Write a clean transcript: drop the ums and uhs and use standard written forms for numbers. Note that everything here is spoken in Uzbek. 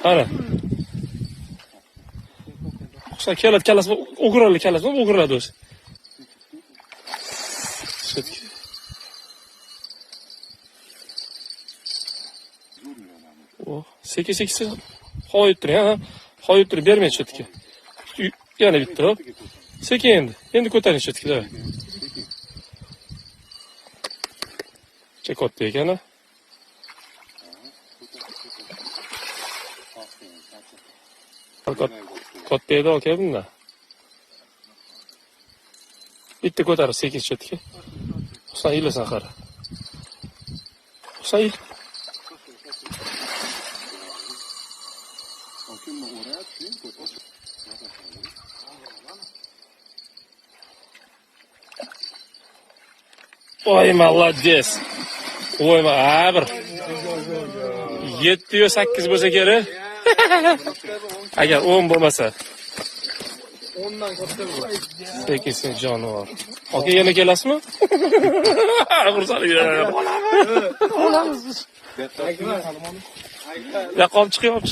Qara. Qushlar keladi, kalasi o'g'irladi, kalasi o'g'irladi o'zi. O, sekin qo'yib turing, ha. Qo'yib turib bermaydi chetga. Yana bitta hop. Sekin endi ko'taring chetga, davay. Katta ekan, ha. Katta edi aka bunda. Bitta ko'tarib sekin chetga. Husan ilasan qara. Husan il. Oy, молодец. Oy, bir 7 yo 8 bo'lsa kerak. Agar 10 bo'lmasa. 10dan katta bo'ladi. Sekin jonivor. Aka yana kelasizmi? Xursand. Olamiz. Ya qolib chiqyapti.